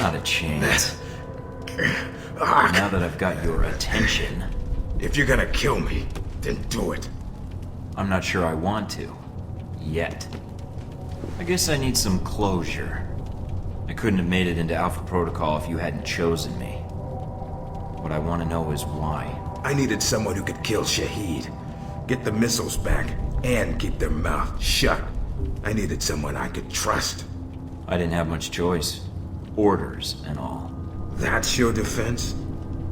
Not a chance. Now that I've got your attention... If you're gonna kill me, then do it. I'm not sure I want to. Yet. I guess I need some closure. I couldn't have made it into Alpha Protocol if you hadn't chosen me. What I want to know is why. I needed someone who could kill Shahid, get the missiles back, and keep their mouth shut. I needed someone I could trust. I didn't have much choice. Orders and all. That's your defense?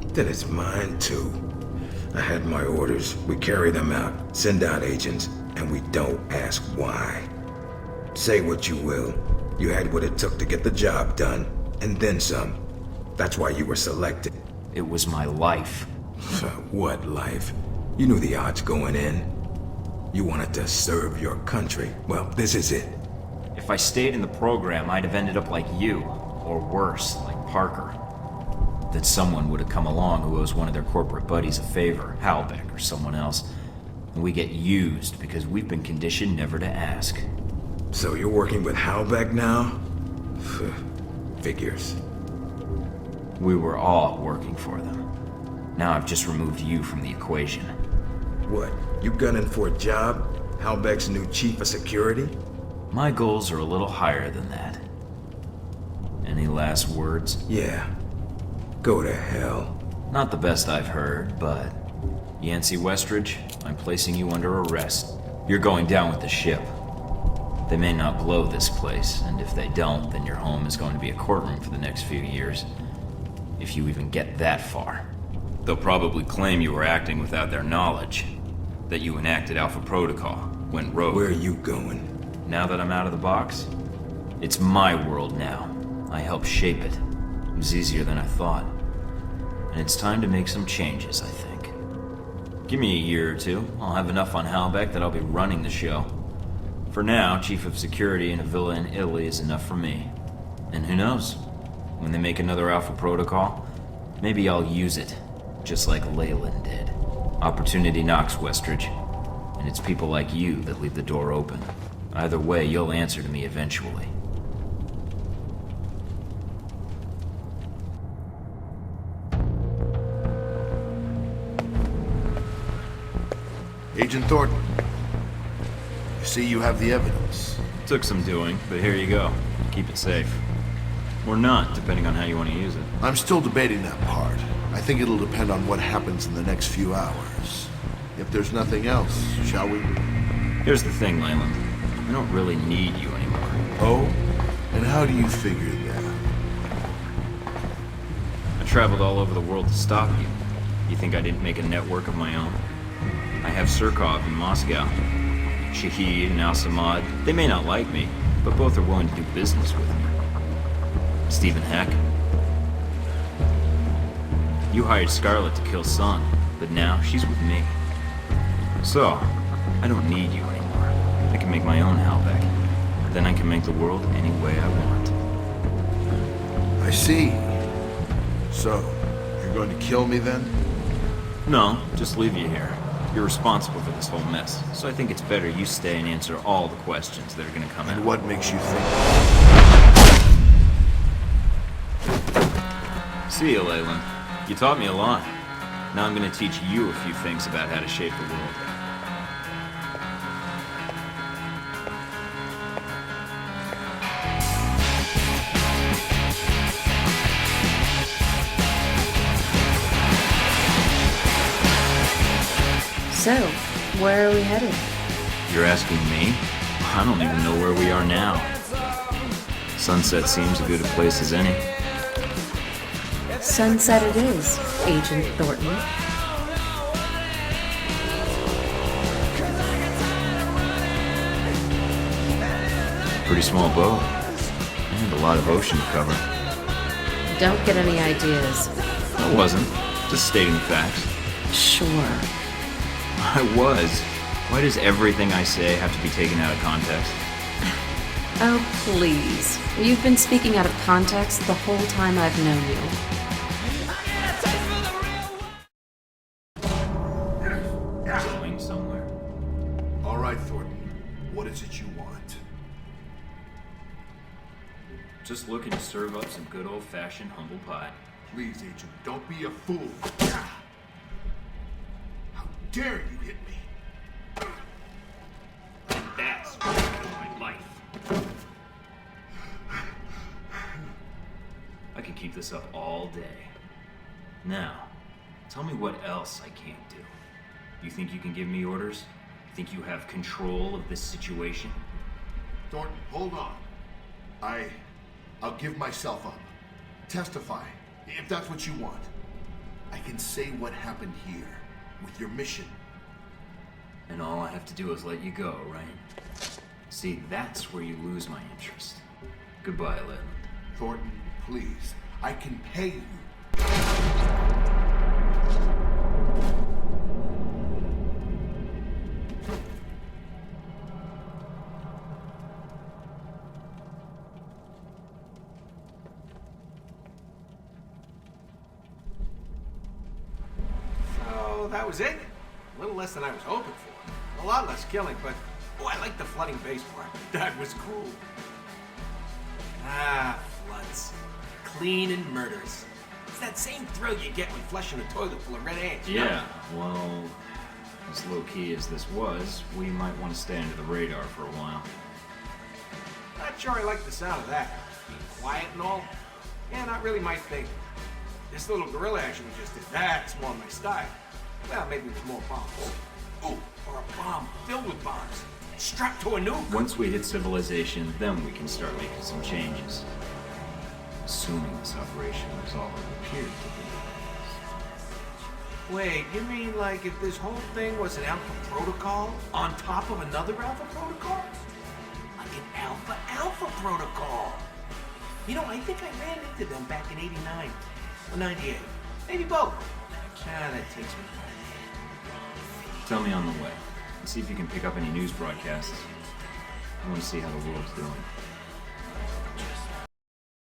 Then it's mine too. I had my orders. We carry them out, send out agents, and we don't ask why. Say what you will. You had what it took to get the job done, and then some. That's why you were selected. It was my life. What life? You knew the odds going in. You wanted to serve your country. Well, this is it. If I stayed in the program, I'd have ended up like you, or worse, like Parker. That someone would have come along who owes one of their corporate buddies a favor, Halbeck or someone else, and we get used because we've been conditioned never to ask. So you're working with Halbeck now? Figures. We were all working for them. Now I've just removed you from the equation. What, you gunning for a job? Halbeck's new chief of security? My goals are a little higher than that. Any last words? Yeah. Go to hell. Not the best I've heard, but... Yancey Westridge, I'm placing you under arrest. You're going down with the ship. They may not blow this place, and if they don't, then your home is going to be a courtroom for the next few years. If you even get that far. They'll probably claim you were acting without their knowledge. That you enacted Alpha Protocol, went rogue. Where are you going? Now that I'm out of the box, it's my world now. I helped shape it. It was easier than I thought. And it's time to make some changes, I think. Give me a year or two. I'll have enough on Halbeck that I'll be running the show. For now, Chief of Security in a villa in Italy is enough for me. And who knows? When they make another Alpha Protocol, maybe I'll use it, just like Leyland did. Opportunity knocks, Westridge. And it's people like you that leave the door open. Either way, you'll answer to me eventually. Agent Thornton, you see you have the evidence. Took some doing, but here you go. Keep it safe. Or not, depending on how you want to use it. I'm still debating that part. I think it'll depend on what happens in the next few hours. If there's nothing else, shall we? Here's the thing, Leyland. I don't really need you anymore. Oh? And how do you figure that? I traveled all over the world to stop you. You think I didn't make a network of my own? I have Surkov in Moscow. Shahid and Al-Samad. They may not like me, but both are willing to do business with me. Stephen Heck. You hired Scarlett to kill Sun, but now she's with me. So, I don't need you anymore. I can make my own Halbeck. Then I can make the world any way I want. I see. So, you're going to kill me then? No, just leave you here. You're responsible for this whole mess, so I think it's better you stay and answer all the questions that are gonna come out. And what makes you think? See you, Leyland. You taught me a lot. Now I'm gonna teach you a few things about how to shape the world. So, where are we headed? You're asking me? I don't even know where we are now. Sunset seems as good a place as any. Sunset it is, Agent Thornton. Pretty small boat. And a lot of ocean to cover. Don't get any ideas. I wasn't. Just stating the facts. Sure. I was. Why does everything I say have to be taken out of context? Oh, please. You've been speaking out of context the whole time I've known you. Going somewhere. All right, Thornton. What is it you want? Just looking to serve up some good old-fashioned humble pie. Please, Agent, don't be a fool. How dare you hit me? That's my life. I could keep this up all day. Now, tell me what else I can't do. You think you can give me orders? Think you have control of this situation? Thornton, hold on. I'll give myself up. Testify, if that's what you want. I can say what happened here, with your mission. And all I have to do is let you go, right? See, that's where you lose my interest. Goodbye, Leland. Thornton, please. I can pay you. So that was it? A little less than I was hoping for. A lot less killing, but I like the flooding base part. That was cool. Ah, floods. Clean and murders. It's that same thrill you get when flushing a toilet full of red ants. you know? Yeah, well, as low-key as this was, we might want to stay under the radar for a while. Not sure I like the sound of that. Being quiet and all. Yeah, not really my thing. This little guerrilla action we just did, that's more my style. Well, maybe with more bombs. Oh, or a bomb filled with bombs. Strapped to a nuke. Once we hit civilization, then we can start making some changes. Assuming this operation was all it appeared to be. Wait, you mean like if this whole thing was an Alpha Protocol on top of another Alpha Protocol? Like an Alpha Protocol. You know, I think I ran into them back in 89 or 98. Maybe both. Ah, that takes me back. Tell me on the way. And see if you can pick up any news broadcasts. I want to see how the world's doing.